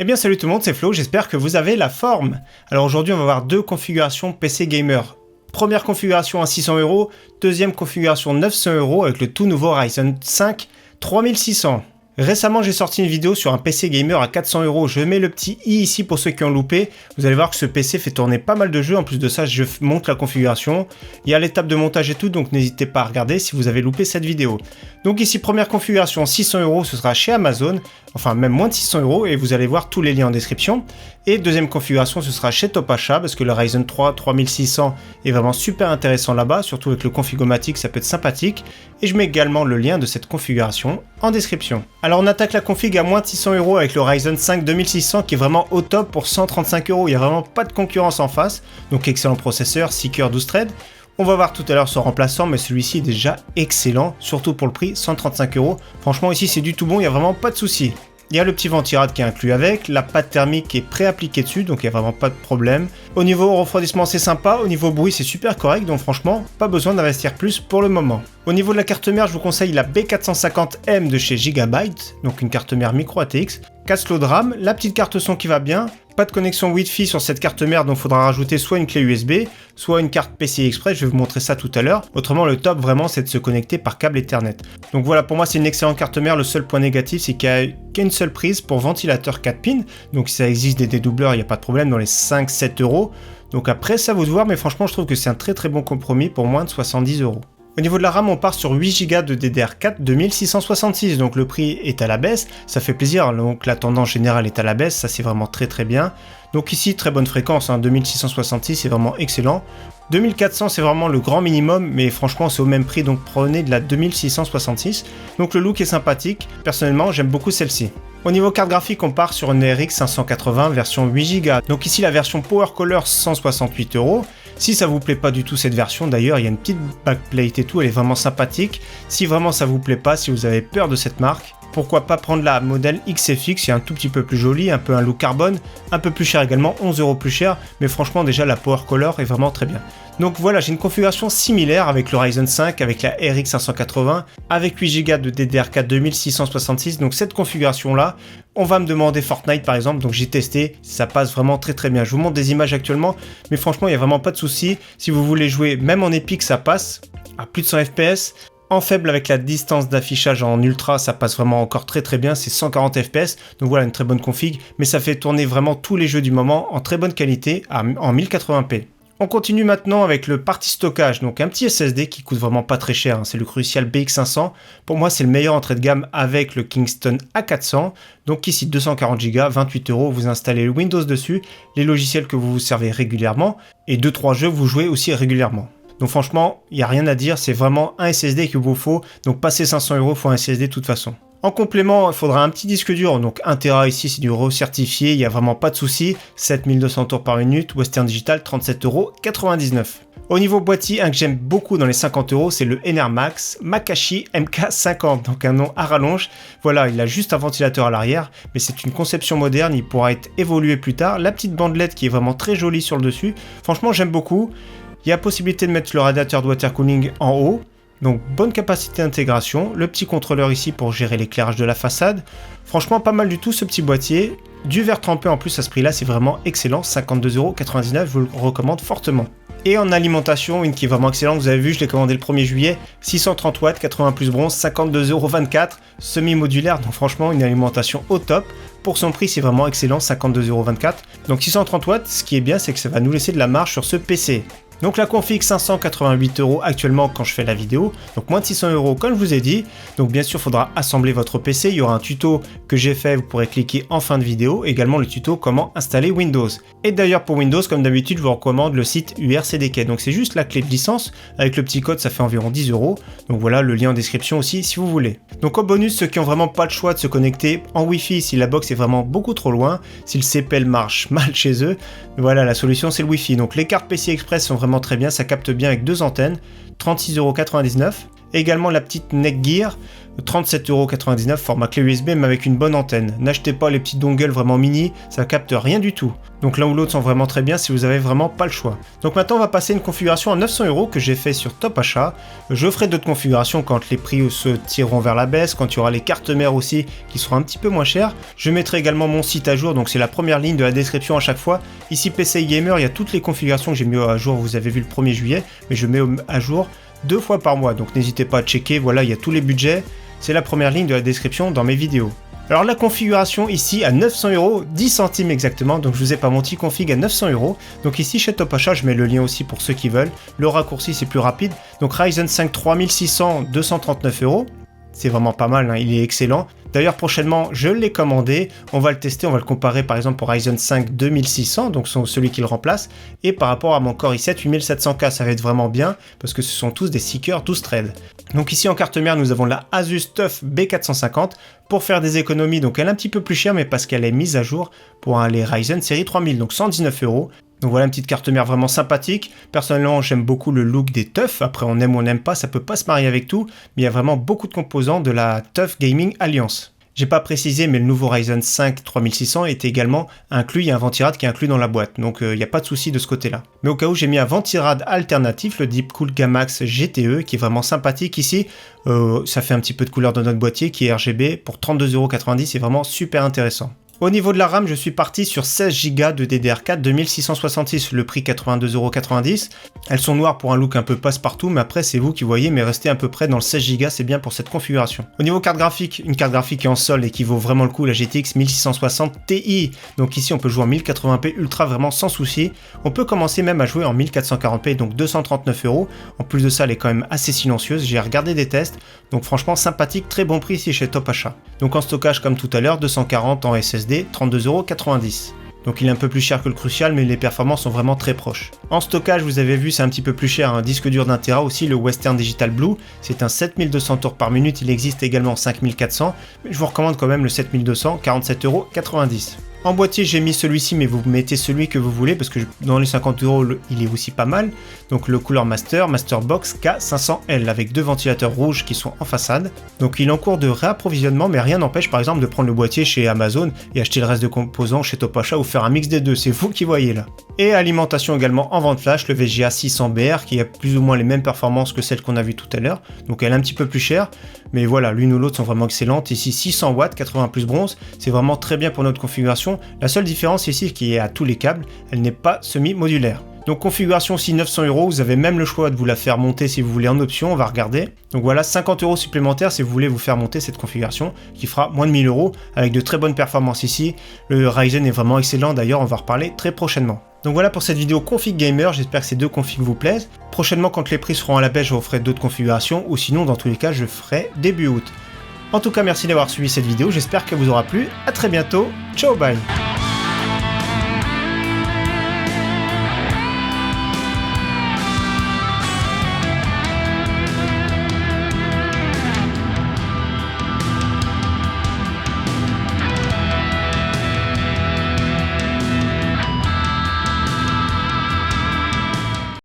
Eh bien salut tout le monde, c'est Flo, j'espère que vous avez la forme. Alors aujourd'hui on va voir deux configurations PC Gamer. Première configuration à 600€, deuxième configuration 900€ avec le tout nouveau Ryzen 5 3600. Récemment j'ai sorti une vidéo sur un PC Gamer à 400€, je mets le petit i ici pour ceux qui ont loupé. Vous allez voir que ce PC fait tourner pas mal de jeux, en plus de ça je monte la configuration. Il y a l'étape de montage et tout, donc n'hésitez pas à regarder si vous avez loupé cette vidéo. Donc ici première configuration 600€, ce sera chez Amazon, enfin même moins de 600€ et vous allez voir tous les liens en description. Et deuxième configuration ce sera chez Topachat parce que le Ryzen 3 3600 est vraiment super intéressant là-bas, surtout avec le Configomatic ça peut être sympathique. Et je mets également le lien de cette configuration en description. Alors on attaque la config à moins de 600€ avec le Ryzen 5 2600 qui est vraiment au top pour 135€, il n'y a vraiment pas de concurrence en face, donc excellent processeur, 6 cœurs 12 threads. On va voir tout à l'heure son remplaçant, mais celui-ci est déjà excellent, surtout pour le prix, 135€. Franchement, ici, c'est du tout bon, il n'y a vraiment pas de souci. Il y a le petit ventirad qui est inclus avec, la pâte thermique est pré-appliquée dessus, donc il n'y a vraiment pas de problème. Au niveau refroidissement, c'est sympa, au niveau bruit, c'est super correct, donc franchement, pas besoin d'investir plus pour le moment. Au niveau de la carte mère, je vous conseille la B450M de chez Gigabyte, donc une carte mère micro ATX. 4 slots de RAM, la petite carte son qui va bien. Pas de connexion Wi-Fi sur cette carte mère, donc il faudra rajouter soit une clé USB, soit une carte PCI Express, je vais vous montrer ça tout à l'heure. Autrement, le top vraiment, c'est de se connecter par câble Ethernet. Donc voilà, pour moi, c'est une excellente carte mère. Le seul point négatif, c'est qu'il n'y a qu'une seule prise pour ventilateur 4 pins. Donc si ça existe des dédoubleurs, il n'y a pas de problème dans les 5-7€. Donc après, ça vous de voir, mais franchement, je trouve que c'est un très bon compromis pour moins de 70€. Au niveau de la RAM, on part sur 8Go de DDR4 2666, donc le prix est à la baisse, ça fait plaisir, donc la tendance générale est à la baisse, ça c'est vraiment très bien. Donc ici, très bonne fréquence, 2666 c'est vraiment excellent. 2400 c'est vraiment le grand minimum, mais franchement c'est au même prix, donc prenez de la 2666. Donc le look est sympathique, personnellement j'aime beaucoup celle-ci. Au niveau carte graphique, on part sur une RX 580 version 8Go. Donc ici la version Power Color 168€. Si ça vous plaît pas du tout cette version, d'ailleurs il y a une petite backplate et tout, elle est vraiment sympathique. Si vraiment ça vous plaît pas, si vous avez peur de cette marque, pourquoi pas prendre la modèle XFX, c'est un tout petit peu plus joli, un peu un look carbone, un peu plus cher également, 11€ plus cher, mais franchement déjà la Power Color est vraiment très bien. Donc voilà, j'ai une configuration similaire avec le Ryzen 5, avec la RX 580, avec 8Go de DDR4 2666, donc cette configuration là, on va me demander Fortnite par exemple, donc j'ai testé, ça passe vraiment très bien. Je vous montre des images actuellement, mais franchement il n'y a vraiment pas de souci. Si vous voulez jouer même en épique, ça passe à plus de 100 fps. En faible avec la distance d'affichage en ultra, ça passe vraiment encore très bien, c'est 140 fps, donc voilà une très bonne config, mais ça fait tourner vraiment tous les jeux du moment en très bonne qualité en 1080p. On continue maintenant avec le partie stockage, donc un petit SSD qui coûte vraiment pas très cher, c'est le Crucial BX500. Pour moi c'est le meilleur entrée de gamme avec le Kingston A400, donc ici 240Go, 28€, vous installez le Windows dessus, les logiciels que vous vous servez régulièrement, et 2-3 jeux que vous jouez aussi régulièrement. Donc franchement, il n'y a rien à dire, c'est vraiment un SSD qu'il vous faut, donc passer 500€, il faut un SSD de toute façon. En complément, il faudra un petit disque dur, donc 1TB ici c'est du recertifié, il n'y a vraiment pas de souci, 7200 tours par minute, Western Digital 37,99€. Au niveau boîtier, un que j'aime beaucoup dans les 50€, c'est le Enermax Makashi MK50, donc un nom à rallonge. Voilà, il a juste un ventilateur à l'arrière, mais c'est une conception moderne, il pourra être évolué plus tard. La petite bandelette qui est vraiment très jolie sur le dessus, franchement j'aime beaucoup. Il y a possibilité de mettre le radiateur de water cooling en haut, donc bonne capacité d'intégration, le petit contrôleur ici pour gérer l'éclairage de la façade. Franchement pas mal du tout ce petit boîtier, du verre trempé en plus à ce prix là, c'est vraiment excellent, 52,99€, je vous le recommande fortement. Et en alimentation, une qui est vraiment excellente, vous avez vu, je l'ai commandé le 1er juillet, 630 watts, 80 plus bronze, 52,24€, semi-modulaire, donc franchement une alimentation au top. Pour son prix, c'est vraiment excellent, 52,24€. Donc 630 watts, ce qui est bien, c'est que ça va nous laisser de la marge sur ce PC. Donc la config 588€ actuellement quand je fais la vidéo, donc moins de 600€ comme je vous ai dit. Donc bien sûr il faudra assembler votre PC, il y aura un tuto que j'ai fait, vous pourrez cliquer en fin de vidéo, également le tuto comment installer Windows. Et d'ailleurs pour Windows comme d'habitude je vous recommande le site URCDK, donc c'est juste la clé de licence, avec le petit code ça fait environ 10€, donc voilà le lien en description aussi si vous voulez. Donc en bonus ceux qui ont vraiment pas le choix de se connecter en Wi-Fi si la box est vraiment beaucoup trop loin, si le CPL marche mal chez eux, voilà la solution c'est le Wi-Fi. Donc les cartes PCI Express sont vraiment très bien, ça capte bien avec deux antennes, 36,99€. Également la petite Netgear, 37,99€ format clé USB mais avec une bonne antenne. N'achetez pas les petits dongles vraiment mini, ça capte rien du tout. Donc l'un ou l'autre sont vraiment très bien si vous avez vraiment pas le choix. Donc maintenant on va passer à une configuration à 900€ que j'ai fait sur Top Achat. Je ferai d'autres configurations quand les prix se tireront vers la baisse, quand il y aura les cartes mères aussi qui seront un petit peu moins chères. Je mettrai également mon site à jour, donc c'est la première ligne de la description à chaque fois. Ici PCI Gamer, il y a toutes les configurations que j'ai mis à jour, vous avez vu le 1er juillet, mais je mets à jour 2 fois par mois, donc n'hésitez pas à checker, voilà il y a tous les budgets, c'est la première ligne de la description dans mes vidéos. Alors la configuration ici à 900€, 10 centimes exactement, donc je vous ai pas mon petit config à 900€. Donc ici chez Top Achat, je mets le lien aussi pour ceux qui veulent. Le raccourci c'est plus rapide. Donc Ryzen 5 3600, 239€. C'est vraiment pas mal, hein, il est excellent. D'ailleurs prochainement je l'ai commandé, on va le tester, on va le comparer par exemple au Ryzen 5 2600, donc celui qui le remplace, et par rapport à mon Core i7 8700K, ça va être vraiment bien, parce que ce sont tous des 6 cœurs 12 threads. Donc ici en carte mère nous avons la Asus TUF B450, pour faire des économies, donc elle est un petit peu plus chère, mais parce qu'elle est mise à jour pour les Ryzen série 3000, donc 119€. Donc voilà une petite carte mère vraiment sympathique. Personnellement j'aime beaucoup le look des TUF, après on aime ou on n'aime pas, ça peut pas se marier avec tout, mais il y a vraiment beaucoup de composants de la TUF Gaming Alliance. J'ai pas précisé mais le nouveau Ryzen 5 3600 est également inclus, il y a un ventirad qui est inclus dans la boîte, donc il n'y a pas de souci de ce côté là. Mais au cas où j'ai mis un ventirad alternatif, le Deepcool Gamax GTE qui est vraiment sympathique ici, ça fait un petit peu de couleur dans notre boîtier qui est RGB pour 32,90€, c'est vraiment super intéressant. Au niveau de la RAM, je suis parti sur 16 Go de DDR4 2666, le prix 82,90€. Elles sont noires pour un look un peu passe-partout, mais après c'est vous qui voyez, mais restez à peu près dans le 16 Go, c'est bien pour cette configuration. Au niveau carte graphique, une carte graphique en sol et qui vaut vraiment le coup, la GTX 1660 Ti. Donc ici on peut jouer en 1080p ultra vraiment sans souci. On peut commencer même à jouer en 1440p, donc 239€. En plus de ça, elle est quand même assez silencieuse, j'ai regardé des tests, donc franchement sympathique, très bon prix ici chez Top Achat. Donc en stockage comme tout à l'heure, 240 en SSD, 32,90€. Donc il est un peu plus cher que le Crucial, mais les performances sont vraiment très proches. En stockage, vous avez vu, c'est un petit peu plus cher, un disque dur d'1 Tera aussi, le Western Digital Blue, c'est un 7200 tours par minute, il existe également en 5400, mais je vous recommande quand même le 7200, 47,90€. En boîtier, j'ai mis celui-ci, mais vous mettez celui que vous voulez, parce que dans les 50€, il est aussi pas mal. Donc le Cooler Masterbox K500L, avec 2 ventilateurs rouges qui sont en façade. Donc il est en cours de réapprovisionnement, mais rien n'empêche par exemple de prendre le boîtier chez Amazon et acheter le reste de composants chez Top Achat ou faire un mix des deux, c'est vous qui voyez là. Et alimentation également en vente flash, le VGA 600BR qui a plus ou moins les mêmes performances que celle qu'on a vue tout à l'heure. Donc elle est un petit peu plus chère, mais voilà, l'une ou l'autre sont vraiment excellentes. Ici 600 watts, 80 plus bronze, c'est vraiment très bien pour notre configuration. La seule différence ici, c'est qu'il est à tous les câbles, elle n'est pas semi-modulaire. Donc configuration aussi 900€, vous avez même le choix de vous la faire monter si vous voulez en option, on va regarder. Donc voilà, 50€ supplémentaires si vous voulez vous faire monter cette configuration, qui fera moins de 1000€ avec de très bonnes performances ici. Le Ryzen est vraiment excellent, d'ailleurs on va en reparler très prochainement. Donc voilà pour cette vidéo config gamer, j'espère que ces deux configs vous plaisent. Prochainement quand les prix seront à la baisse, je vous ferai d'autres configurations, ou sinon dans tous les cas je ferai début août. En tout cas merci d'avoir suivi cette vidéo, j'espère qu'elle vous aura plu, à très bientôt, ciao bye.